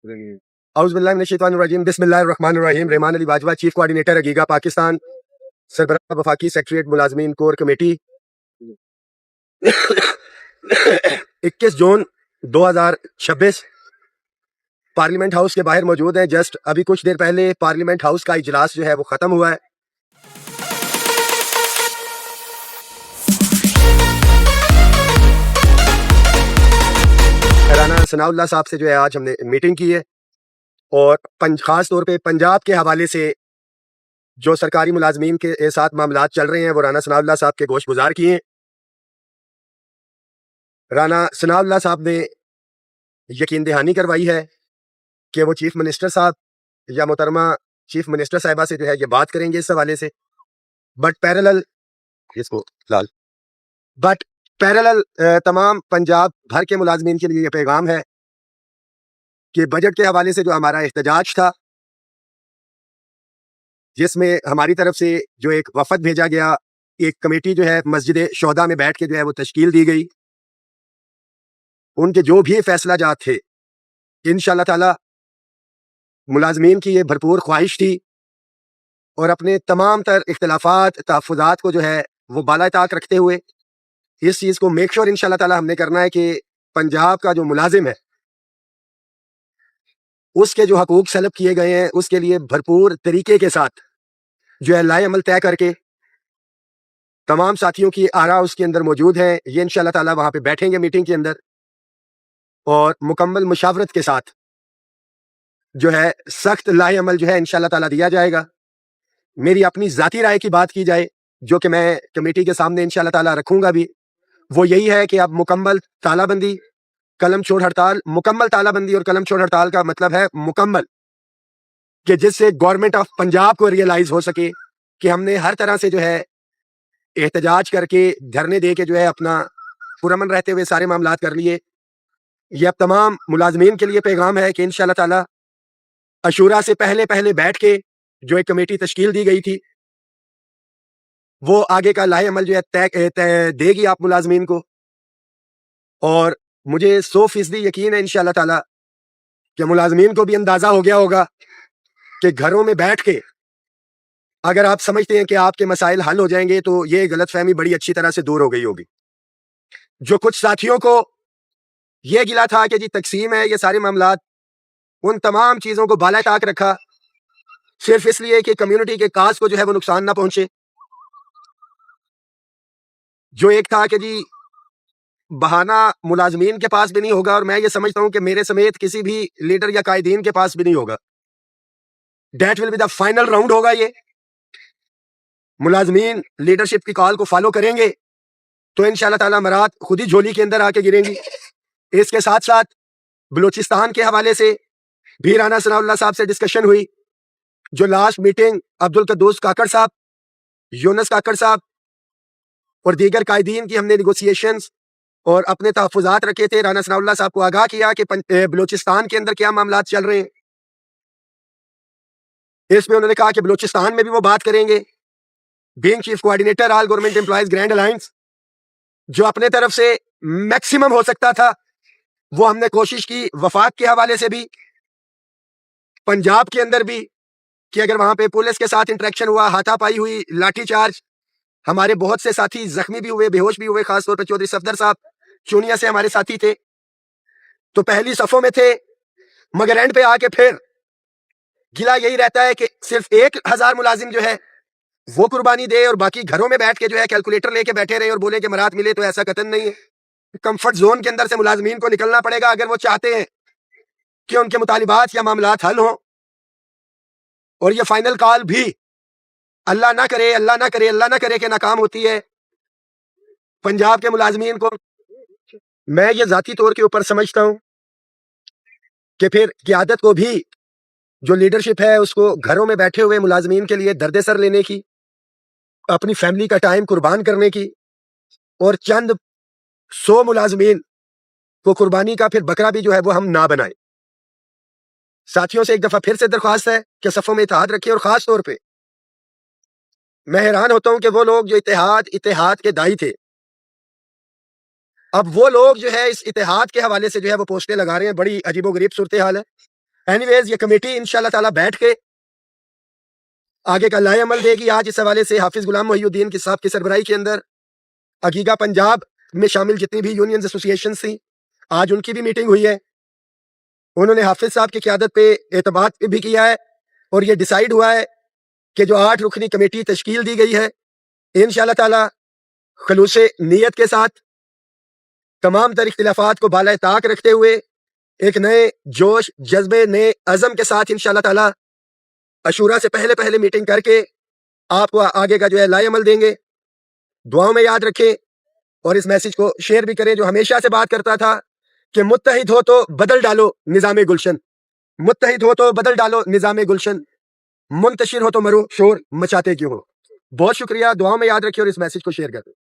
औज़ुबिल्लाहिमिनश्शैतानिर्रजीम बिस्मिल्लाहिर्रहमानिर्रहीम। Rahman Ali Bajwa, chief coordinator अगीगा Pakistan, सरबराह वफाकी secretariat मुलाजमीन core committee. 21 जून 2026 parliament house के बाहर मौजूद हैं। जस्ट अभी कुछ देर पहले पार्लियामेंट हाउस का इजलास जो है वो ख़त्म हुआ है। राना सनाउल्लाह साहब से जो है आज हमने मीटिंग की है और ख़ास तौर पे पंजाब के हवाले से जो सरकारी मुलाजमीन के साथ मामलात चल रहे हैं वो राना सनाउल्लाह साहब के गोश गुजार किए। राना सनाउल्लाह साहब ने यकीन दहानी करवाई है कि वो चीफ मिनिस्टर साहब या मोहतरमा चीफ मिनिस्टर साहिबा से जो है ये बात करेंगे इस हवाले से। बट पैरेलल तमाम पंजाब भर के मुलाजमीन के लिए ये पैगाम है कि बजट के हवाले से जो हमारा एहतजाज था, जिसमें हमारी तरफ से जो एक वफद भेजा गया, एक कमेटी जो है मस्जिद शोहदा में बैठ के जो है वो तश्कील दी गई, उनके जो भी फैसला जात थे इंशाअल्लाह ताला मुलाजमीन की ये भरपूर ख्वाहिश थी और अपने तमाम तर इख्तलाफात तहफ़्फ़ुज़ात को जो है वो बाला ताक रखते हुए इस चीज़ को मेक श्योर इंशाअल्लाह ताला हमने करना है कि पंजाब का जो मुलाजिम है उसके जो हकूक सलब किए गए हैं उसके लिए भरपूर तरीके के साथ जो है लाए अमल तय करके तमाम साथियों की आरा उसके अंदर मौजूद है। ये इंशाअल्लाह ताला वहाँ पे बैठेंगे मीटिंग के अंदर और मुकम्मल मुशावरत के साथ जो है सख्त लाए अमल जो है इंशाअल्लाह ताला दिया जाएगा। मेरी अपनी ज़ाती राय की बात की जाए जो कि मैं कमेटी के सामने इंशाअल्लाह ताला रखूंगा भी, वो यही है कि अब मुकम्मल तालाबंदी, कलम छोड़ हड़ताल, मुकम्मल तालाबंदी और कलम छोड़ हड़ताल का मतलब है मुकम्मल, कि जिससे गवर्नमेंट ऑफ पंजाब को रियलाइज हो सके कि हमने हर तरह से जो है एहतजाज करके धरने दे के जो है अपना पुरअमन रहते हुए सारे मामलात कर लिए। ये अब तमाम मुलाजमीन के लिए पैगाम है कि इंशाअल्लाह ताला अशूरा से पहले पहले बैठ के जो एक कमेटी तश्कील दी गई थी वो आगे का लाहे अमल जो है तय देगी आप मुलाजमीन को। और मुझे 100% यकीन है इंशाअल्लाह ताला कि मुलाजमीन को भी अंदाजा हो गया होगा कि घरों में बैठ के अगर आप समझते हैं कि आपके मसाइल हल हो जाएंगे तो ये गलतफहमी बड़ी अच्छी तरह से दूर हो गई होगी। जो कुछ साथियों को ये गिला था कि जी तकसीम है ये सारे मामलात, उन तमाम चीजों को बाला ताक रखा सिर्फ इसलिए कि कम्युनिटी के काज को जो है वो नुकसान ना पहुंचे। जो एक था कि जी बहाना मुलाजमीन के पास भी नहीं होगा और मैं ये समझता हूं कि मेरे समेत किसी भी लीडर या कायदीन के पास भी नहीं होगा। That will be the final round होगा। ये मुलाजमीन लीडरशिप की कॉल को फॉलो करेंगे तो इंशाअल्लाह ताला मराद खुद ही झोली के अंदर आके गिरेंगी। इसके साथ साथ बलूचिस्तान के हवाले से भी राना सनाउल्लाह साहब से डिस्कशन हुई। जो लास्ट मीटिंग अब्दुल कद्दूस काकड़ साहब, यूनुस काकड़ साहब और दीगर कायदीन की हमने निगोसिएशंस और अपने तहफ़्फ़ुज़ात रखे थे, राना सनाउल्लाह साहब को आगाह किया कि बलूचिस्तान के अंदर क्या मामलात चल रहे हैं। इसमें उन्होंने कहा कि बलूचिस्तान में भी वो बात करेंगे। Being chief coordinator all government employees grand alliance, जो अपने तरफ से मैक्सिमम हो सकता था वो हमने कोशिश की, वफाक के हवाले से भी, पंजाब के अंदर भी, कि अगर वहां पे पुलिस के साथ इंटरेक्शन हुआ, हाथापाई हुई, लाठीचार्ज, हमारे बहुत से साथी जख्मी भी हुए, बेहोश भी हुए, खासतौर पर चौधरी सफदर साहब चूनिया से हमारे साथी थे, तो पहली सफों में थे, मगर एंड पे आके फिर गिला यही रहता है कि सिर्फ 1000 मुलाजिम जो है वो कुर्बानी दे और बाकी घरों में बैठ के जो है कैलकुलेटर लेके बैठे रहे और बोले कि मरात मिले, तो ऐसा कतन नहीं है। कंफर्ट जोन के अंदर से मुलाजमीन को निकलना पड़ेगा अगर वो चाहते हैं कि उनके मुतालिबात या मामलात हल हों। और ये फाइनल कॉल भी अल्लाह ना करे, अल्लाह ना करे, अल्लाह ना करे कि नाकाम होती है पंजाब के मुलाजमीन को। मैं ये जाती तौर के ऊपर समझता हूं कि फिर क़यादत को भी, जो लीडरशिप है उसको घरों में बैठे हुए मुलाजमीन के लिए दर्द सर लेने की, अपनी फैमिली का टाइम कुर्बान करने की और चंद 100 मुलाजमीन को कुर्बानी का फिर बकरा भी जो है वो हम ना बनाए। साथियों से एक दफा फिर से दरख्वास्त है कि सफों में इत्तेहाद रखिए। और खास तौर पे मैं हैरान होता हूं कि वो लोग जो इत्तेहाद के दाई थे, अब वो लोग जो है इस इत्तेहाद के हवाले से जो है वो पोस्टें लगा रहे हैं। बड़ी अजीबोगरीब सूरत हाल है। एनीवेज ये कमेटी इंशाल्लाह ताला बैठ के आगे का लाए अमल देगी। आज इस हवाले से हाफिज गुलाम मोहिउद्दीन की साहब की सरबराही के अंदर अकीका पंजाब में शामिल जितनी भी यूनियंस एसोसिएशन थी, आज उनकी भी मीटिंग हुई है। उन्होंने हाफिज साहब की क़यादत पे एतमाद भी किया है और ये डिसाइड हुआ है कि जो 8 रुकनी कमेटी तश्कील दी गई है, इंशाल्लाह ताला खलूसे नीयत के साथ तमाम तर इख्तिलाफात को बाला ताक रखते हुए एक नए जोश जज्बे नए अज़म के साथ इंशाल्लाह ताला अशूरा से पहले पहले मीटिंग करके आपको आगे का जो है लाए अमल देंगे। दुआओं में याद रखें और इस मैसेज को शेयर भी करें। जो हमेशा से बात करता था कि मुत्तहिद हो तो बदल डालो निज़ामे गुलशन, मुत्तहिद हो तो बदल डालो निज़ामे गुलशन, मुंतशिर हो तो मरो शोर मचाते क्यों हो। बहुत शुक्रिया, दुआओं में याद रखिए और इस मैसेज को शेयर करें।